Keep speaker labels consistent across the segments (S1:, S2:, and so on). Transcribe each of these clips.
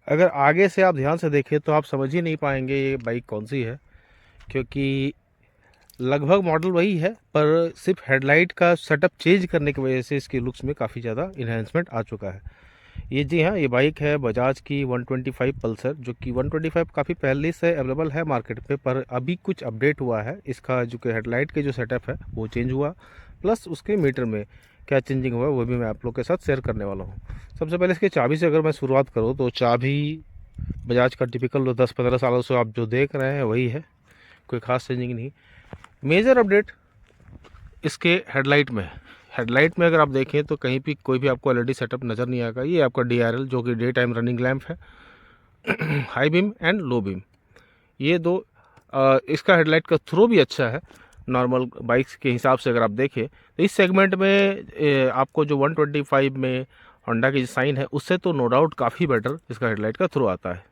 S1: अगर आगे से आप ध्यान से देखें तो आप समझ ही नहीं पाएंगे ये बाइक कौन सी है, क्योंकि लगभग मॉडल वही है, पर सिर्फ हेडलाइट का सेटअप चेंज करने की वजह से इसके लुक्स में काफ़ी ज़्यादा इन्हेंसमेंट आ चुका है। ये जी हाँ, ये बाइक है बजाज की 125 पल्सर, जो कि 125 काफ़ी पहले से अवेलेबल है मार्केट पे, पर अभी कुछ अपडेट हुआ है। इसका जो कि हेडलाइट के जो सेटअप है वो चेंज हुआ, प्लस उसके मीटर में क्या चेंजिंग हुआ वो भी मैं आप लोग के साथ शेयर करने वाला हूँ। सबसे पहले इसकी चाबी से अगर मैं शुरुआत करूँ तो चाबी बजाज का टिपिकल 10-15 सालों से आप जो देख रहे हैं वही है, कोई खास चेंजिंग नहीं। मेजर अपडेट इसके हेडलाइट में है। हेडलाइट में अगर आप देखें तो कहीं भी कोई भी आपको एलईडी सेटअप नज़र नहीं आएगा। ये आपका डीआरएल जो कि डे टाइम रनिंग लैंप है, high beam and low beam, ये दो। इसका हेडलाइट का थ्रो भी अच्छा है नॉर्मल बाइक्स के हिसाब से। अगर आप देखें तो इस सेगमेंट में आपको जो 125 में होंडा की साइन है उससे तो नो डाउट काफ़ी बेटर इसका हेडलाइट का थ्रो आता है।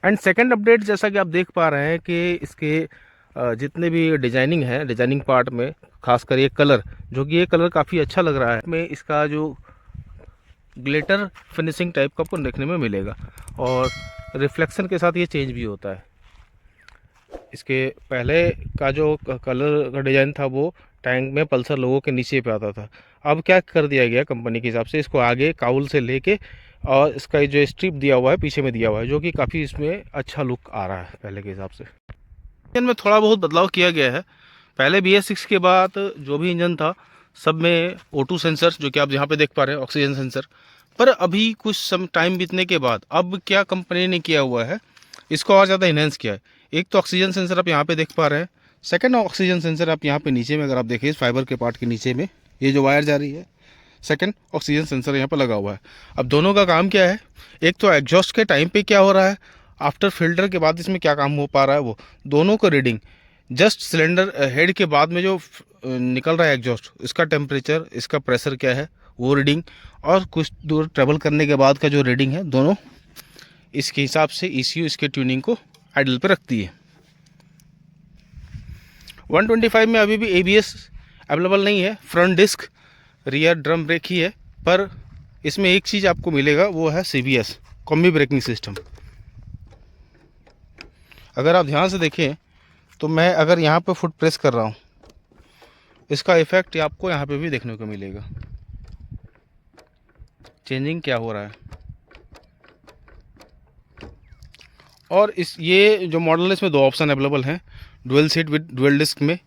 S1: एंड सेकंड अपडेट, जैसा कि आप देख पा रहे हैं कि इसके जितने भी डिजाइनिंग है, डिजाइनिंग पार्ट में खासकर ये कलर, जो कि ये कलर काफ़ी अच्छा लग रहा है, में इसका जो ग्लिटर फिनिशिंग टाइप का आपको देखने में मिलेगा, और रिफ्लेक्शन के साथ ये चेंज भी होता है। इसके पहले का जो कलर का डिज़ाइन था वो टैंक में पल्सर लोगों के नीचे पे आता था। अब क्या कर दिया गया कंपनी के हिसाब से, इसको आगे काउल से लेके और इसका जो स्ट्रिप दिया हुआ है पीछे में दिया हुआ है, जो कि काफ़ी इसमें अच्छा लुक आ रहा है पहले के हिसाब से। इंजन में थोड़ा बहुत बदलाव किया गया है। पहले BS6 के बाद जो भी इंजन था सब में O2 सेंसर, जो कि आप यहाँ पे देख पा रहे हैं, ऑक्सीजन सेंसर। पर अभी कुछ सम टाइम बीतने के बाद अब क्या कंपनी ने किया हुआ है, इसको और ज़्यादा इन्हेंस किया है। एक तो ऑक्सीजन सेंसर आप यहाँ पे देख पा रहे हैं, सेकंड ऑक्सीजन सेंसर आप यहाँ पे नीचे में अगर आप देखिए फाइबर के पार्ट के नीचे में ये जो वायर जा रही है, सेकंड ऑक्सीजन सेंसर यहाँ पर लगा हुआ है। अब दोनों का काम क्या है, एक तो एग्जॉस्ट के टाइम पे क्या हो रहा है, आफ्टर फिल्टर के बाद इसमें क्या काम हो पा रहा है, वो दोनों को रीडिंग, जस्ट सिलेंडर हेड के बाद में जो निकल रहा है एग्जॉस्ट, इसका टेम्परेचर, इसका प्रेशर क्या है वो रीडिंग, और कुछ दूर ट्रेवल करने के बाद का जो रीडिंग है, दोनों इसके हिसाब से ECU इसके ट्यूनिंग को आइडल पे रखती है। 125 में अभी भी ABS अवेलेबल नहीं है, front disc rear drum brake ही है, पर इसमें एक चीज़ आपको मिलेगा वो है CBS कॉम्बी ब्रेकिंग सिस्टम। अगर आप ध्यान से देखें तो मैं अगर यहाँ पे फुट प्रेस कर रहा हूँ, इसका इफेक्ट आपको यहाँ पे भी देखने को मिलेगा, चेंजिंग क्या हो रहा है। और इस ये जो मॉडल है इसमें दो ऑप्शन अवेलेबल हैं, dual seat with dual disc में।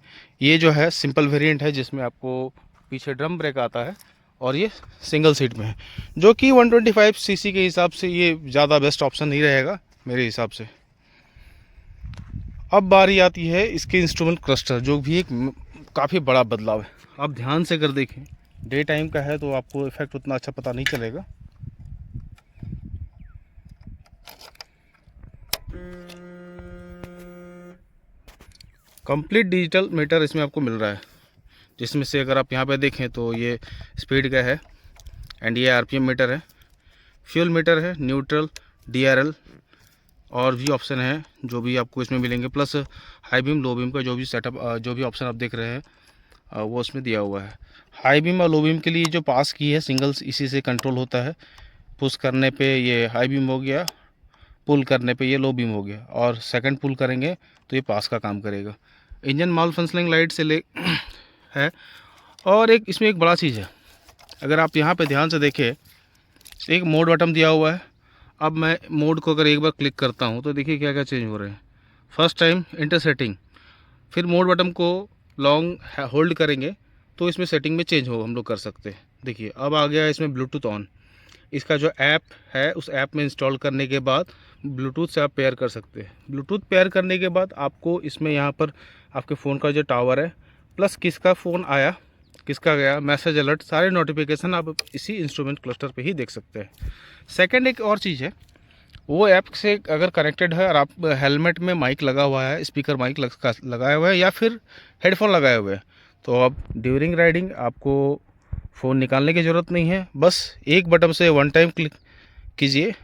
S1: ये जो है सिंपल वेरिएंट है जिसमें आपको पीछे ड्रम ब्रेक आता है, और ये सिंगल सीट में है, जो कि 125 सीसी के हिसाब से ये ज़्यादा बेस्ट ऑप्शन नहीं रहेगा मेरे हिसाब से। अब बारी आती है इसके इंस्ट्रूमेंट क्लस्टर, जो भी एक काफ़ी बड़ा बदलाव है। आप ध्यान से अगर देखें, डे टाइम का है तो आपको इफेक्ट उतना अच्छा पता नहीं चलेगा। कंप्लीट डिजिटल मीटर इसमें आपको मिल रहा है, जिसमें से अगर आप यहाँ पे देखें तो ये स्पीड का है, एंड ये RPM मीटर है, फ्यूल मीटर है, न्यूट्रल, DRL, और भी ऑप्शन है जो भी आपको इसमें मिलेंगे, plus high beam low beam का जो भी सेटअप, जो भी ऑप्शन आप देख रहे हैं वो उसमें दिया हुआ है। हाई बीम और लो बीम के लिए जो पास की है सिंगल्स, इसी से कंट्रोल होता है। पुश करने पे ये हाई बीम हो गया, पुल करने पे ये लो बीम हो गया, और सेकंड पुल करेंगे तो ये पास का काम करेगा। इंजन माल फंक्शनिंग लाइट से ले है। और एक इसमें एक बड़ा चीज़ है, अगर आप यहाँ पे ध्यान से देखें, एक मोड बटन दिया हुआ है। अब मैं मोड को अगर एक बार क्लिक करता हूँ तो देखिए क्या क्या चेंज हो रहे हैं। फर्स्ट टाइम इंटर सेटिंग, फिर मोड बटन को लॉन्ग होल्ड करेंगे तो इसमें सेटिंग में चेंज हो हम लोग कर सकते हैं। देखिए अब आ गया इसमें ब्लूटूथ ऑन। इसका जो ऐप है उस ऐप में इंस्टॉल करने के बाद ब्लूटूथ से आप पेयर कर सकते हैं। ब्लूटूथ पेयर करने के बाद आपको इसमें यहाँ पर आपके फ़ोन का जो टावर है, प्लस किसका फ़ोन आया, किसका गया, मैसेज अलर्ट, सारे नोटिफिकेशन आप इसी इंस्ट्रूमेंट क्लस्टर पे ही देख सकते हैं। सेकंड एक और चीज़ है, वो ऐप से अगर कनेक्टेड है और आप हेलमेट में माइक लगा हुआ है, स्पीकर माइक लगाया हुआ है, या फिर हेडफोन लगाए हुए हैं, तो अब ड्यूरिंग राइडिंग आपको फ़ोन निकालने की ज़रूरत नहीं है। बस एक बटन से वन टाइम क्लिक कीजिए,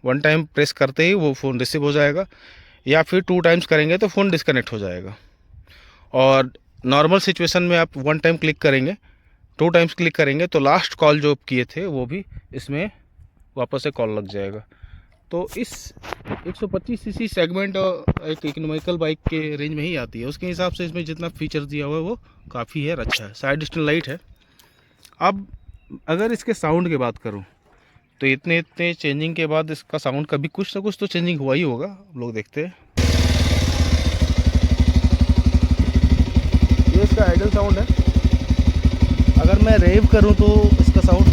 S1: वन टाइम प्रेस करते ही वो फ़ोन रिसीव हो जाएगा, या फिर 2 टाइम्स करेंगे तो फ़ोन डिस्कनेक्ट हो जाएगा। और नॉर्मल सिचुएशन में आप वन टाइम क्लिक करेंगे, 2 टाइम्स क्लिक करेंगे तो लास्ट कॉल जो किए थे वो भी इसमें वापस से कॉल लग जाएगा। तो इस 125 सीसी सेगमेंट एक इकोनॉमिकल बाइक के रेंज में ही आती है, उसके हिसाब से इसमें जितना फीचर दिया हुआ है वो काफ़ी है, अच्छा है। साइड स्टैंड लाइट है। अब अगर इसके साउंड की बात करूं तो इतने इतने चेंजिंग के बाद इसका साउंड कभी कुछ ना कुछ तो चेंजिंग हुआ ही होगा। आप लोग देखते हैं, ये इसका आइडल साउंड है। अगर मैं रेव करूं तो इसका साउंड,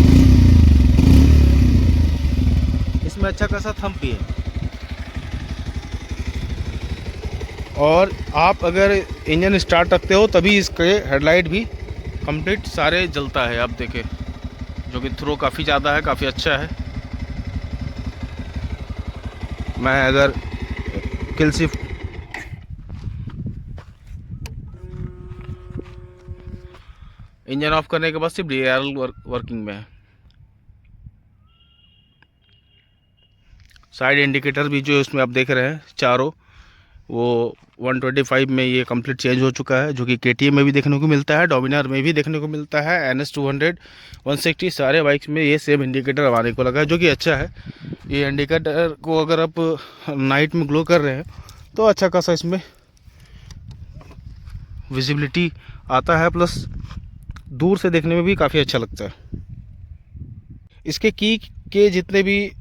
S1: इसमें अच्छा खासा थंब भी है। और आप अगर इंजन स्टार्ट रखते हो तभी इसके हेडलाइट भी कंप्लीट सारे जलता है। आप देखें, जो कि थ्रो काफ़ी ज़्यादा है, काफ़ी अच्छा है। मैं अगर किल शिफ्ट, इंजन ऑफ करने के बाद सिर्फ DRL वर्किंग में है। साइड इंडिकेटर भी जो इसमें आप देख रहे हैं चारों, वो 125 में ये कंप्लीट चेंज हो चुका है, जो कि KTM में भी देखने को मिलता है, डोमिनार में भी देखने को मिलता है, NS 200 160 सारे बाइक्स में ये सेम इंडिकेटर आने को लगा है, जो कि अच्छा है। ये इंडिकेटर को अगर आप नाइट में ग्लो कर रहे हैं तो अच्छा खासा इसमें विजिबिलिटी आता है, प्लस दूर से देखने में भी काफ़ी अच्छा लगता है। इसके की के जितने भी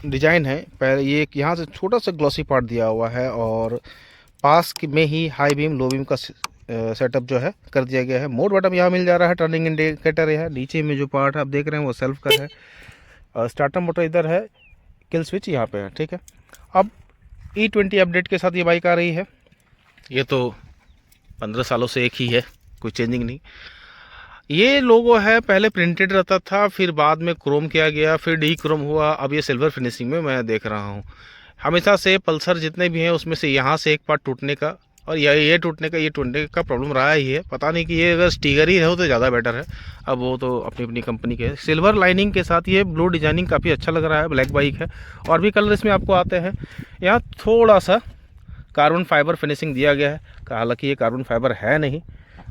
S1: डिज़ाइन है, पहले ये यहाँ से छोटा सा ग्लॉसी पार्ट दिया हुआ है और पास में ही हाई बीम लो बीम का सेटअप जो है कर दिया गया है। मोड बटन यहाँ मिल जा रहा है, टर्निंग इंडिकेटर है। नीचे में जो पार्ट आप देख रहे हैं वो सेल्फ का है, और स्टार्टर मोटर इधर है, किल स्विच यहाँ पे है, ठीक है। अब E20 अपडेट के साथ ये बाइक आ रही है। ये तो 15 सालों से एक ही है, कोई चेंजिंग नहीं। ये लोगो है, पहले प्रिंटेड रहता था, फिर बाद में क्रोम किया गया, फिर डी क्रोम हुआ, अब ये सिल्वर फिनिशिंग में मैं देख रहा हूँ। हमेशा से पल्सर जितने भी हैं उसमें से यहाँ से एक पार्ट टूटने का और ये टूटने का प्रॉब्लम रहा ही है। पता नहीं कि ये अगर स्टिकर ही हो तो ज़्यादा बेटर है। अब वो तो अपनी अपनी कंपनी के है। सिल्वर लाइनिंग के साथ ये ब्लू डिजाइनिंग काफ़ी अच्छा लग रहा है। ब्लैक बाइक है, और भी कलर इसमें आपको आते हैं। यहाँ थोड़ा सा कार्बन फाइबर फिनिशिंग दिया गया है, हालांकि ये कार्बन फाइबर है नहीं।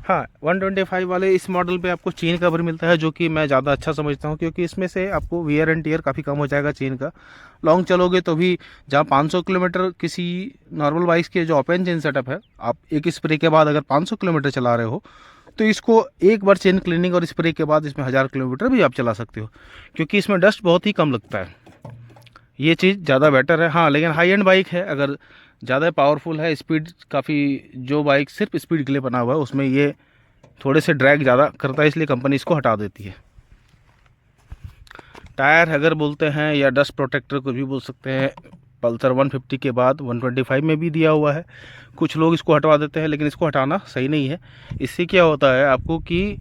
S1: हाँ, 125 वाले इस मॉडल पे आपको चेन कवर मिलता है, जो कि मैं ज़्यादा अच्छा समझता हूँ, क्योंकि इसमें से आपको वियर एंड टियर काफ़ी कम हो जाएगा चेन का। लॉन्ग चलोगे तो भी, जहाँ 500 किलोमीटर किसी नॉर्मल बाइक्स के जो ओपन चेन सेटअप है, आप एक स्प्रे के बाद अगर 500 किलोमीटर चला रहे हो तो इसको एक बार चेन क्लीनिंग और स्प्रे के बाद इसमें 1000 किलोमीटर भी आप चला सकते हो, क्योंकि इसमें डस्ट बहुत ही कम लगता है। ये चीज़ ज़्यादा बेटर है। हाँ, लेकिन हाई एंड बाइक है, अगर ज़्यादा पावरफुल है, स्पीड काफ़ी, जो बाइक सिर्फ स्पीड के लिए बना हुआ है उसमें ये थोड़े से ड्रैग ज़्यादा करता है, इसलिए कंपनी इसको हटा देती है। टायर अगर बोलते हैं, या डस्ट प्रोटेक्टर को भी बोल सकते हैं, पल्सर 150 के बाद 125 में भी दिया हुआ है। कुछ लोग इसको हटवा देते हैं, लेकिन इसको हटाना सही नहीं है। इससे क्या होता है आपको कि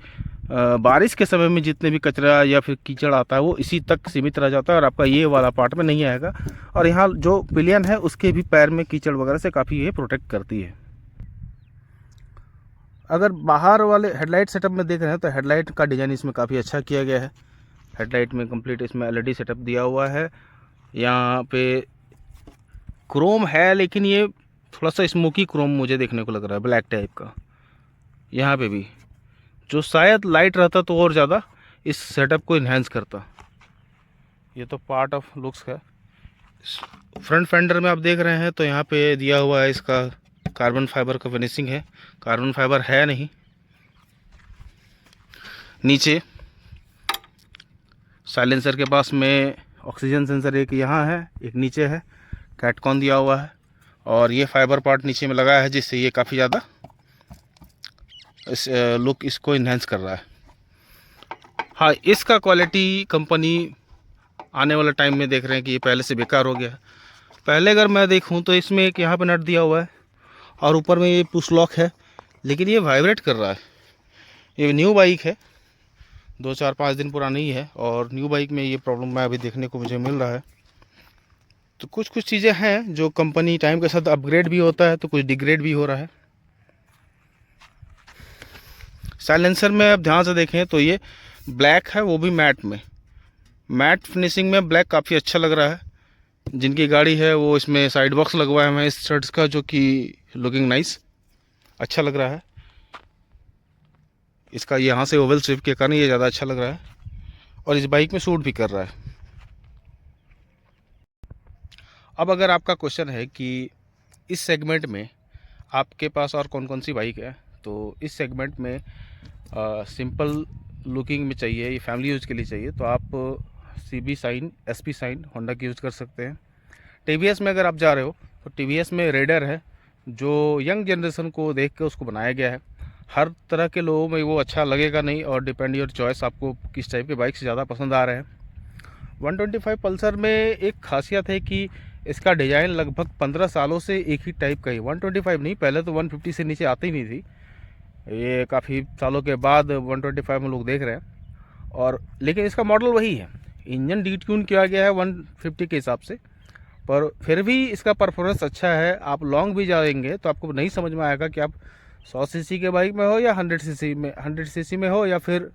S1: बारिश के समय में जितने भी कचरा या फिर कीचड़ आता है वो इसी तक सीमित रह जाता है, और आपका ये वाला पार्ट में नहीं आएगा। और यहाँ जो पिलियन है उसके भी पैर में कीचड़ वगैरह से काफ़ी ये प्रोटेक्ट करती है। अगर बाहर वाले हेडलाइट सेटअप में देख रहे हैं तो हेडलाइट का डिज़ाइन इसमें काफ़ी अच्छा किया गया है। हेडलाइट में कंप्लीट इसमें LED सेटअप दिया हुआ है। यहाँ पे क्रोम है, लेकिन ये थोड़ा सा स्मोकी क्रोम मुझे देखने को लग रहा है, ब्लैक टाइप का। यहाँ पे भी जो शायद लाइट रहता तो और ज़्यादा इस सेटअप को इन्हेंस करता। ये तो पार्ट ऑफ लुक्स है। फ्रंट फेंडर में आप देख रहे हैं तो यहाँ पे दिया हुआ है, इसका कार्बन फाइबर का फिनिशिंग है, कार्बन फाइबर है नहीं। नीचे साइलेंसर के पास में ऑक्सीजन सेंसर एक यहाँ है, एक नीचे है, कैटकॉन दिया हुआ है, और ये फाइबर पार्ट नीचे में लगा है, जिससे ये काफ़ी ज़्यादा इस लुक इसको इन्हेंस कर रहा है। हाँ, इसका क्वालिटी कंपनी आने वाले टाइम में देख रहे हैं कि ये पहले से बेकार हो गया। पहले अगर मैं देखूं तो इसमें एक यहाँ पे नट दिया हुआ है और ऊपर में ये पुश लॉक है, लेकिन ये वाइब्रेट कर रहा है। ये न्यू बाइक है, 2-4-5 दिन पुरानी ही है, और न्यू बाइक में ये प्रॉब्लम मैं अभी देखने को मुझे मिल रहा है। तो कुछ कुछ चीज़ें हैं जो कंपनी टाइम के साथ अपग्रेड भी होता है, तो कुछ डिग्रेड भी हो रहा है। साइलेंसर में आप ध्यान से देखें तो ये ब्लैक है, वो भी मैट में, मैट फिनिशिंग में ब्लैक काफ़ी अच्छा लग रहा है। जिनकी गाड़ी है वो इसमें साइड बॉक्स लगवाए हुए हैं इस शर्ट्स का, जो कि लुकिंग नाइस, अच्छा लग रहा है। इसका यहाँ से ओवल शेप के कारण ये ज़्यादा अच्छा लग रहा है, और इस बाइक में सूट भी कर रहा है। अब अगर आपका क्वेश्चन है कि इस सेगमेंट में आपके पास और कौन कौन सी बाइक है, तो इस सेगमेंट में सिंपल लुकिंग में चाहिए, ये फैमिली यूज़ के लिए चाहिए, तो आप CB shine, SP shine Honda की यूज़ कर सकते हैं। TVS में अगर आप जा रहे हो तो TVS में रेडर है, जो यंग जनरेशन को देख के उसको बनाया गया है। हर तरह के लोगों में वो अच्छा लगेगा नहीं, और डिपेंड योर चॉइस, आपको किस टाइप के बाइक से ज़्यादा पसंद आ रहे हैं। 125 पल्सर में एक खासियत है कि इसका डिज़ाइन लगभग 15 सालों से एक ही टाइप का ही, 125 नहीं, पहले तो 150 से नीचे आती ही नहीं थी, ये काफ़ी सालों के बाद 125 में लोग देख रहे हैं। और लेकिन इसका मॉडल वही है, इंजन डिट्यून किया गया है 150 के हिसाब से, पर फिर भी इसका परफॉर्मेंस अच्छा है। आप लॉन्ग भी जाएंगे तो आपको नहीं समझ में आएगा कि आप 100 सीसी के बाइक में हो या 100 सीसी में हो या फिर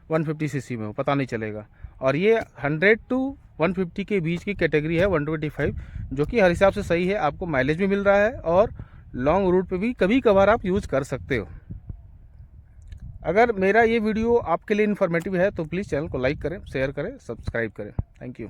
S1: 150 सीसी में हो, पता नहीं चलेगा। और ये 100 to 150 के बीच की कैटेगरी है 125, जो कि हर हिसाब से सही है, आपको माइलेज भी मिल रहा है और लॉन्ग रूट पे भी कभी कभार आप यूज़ कर सकते हो। अगर मेरा ये वीडियो आपके लिए इन्फॉर्मेटिव है तो प्लीज़ चैनल को लाइक करें, शेयर करें, सब्सक्राइब करें। Thank you.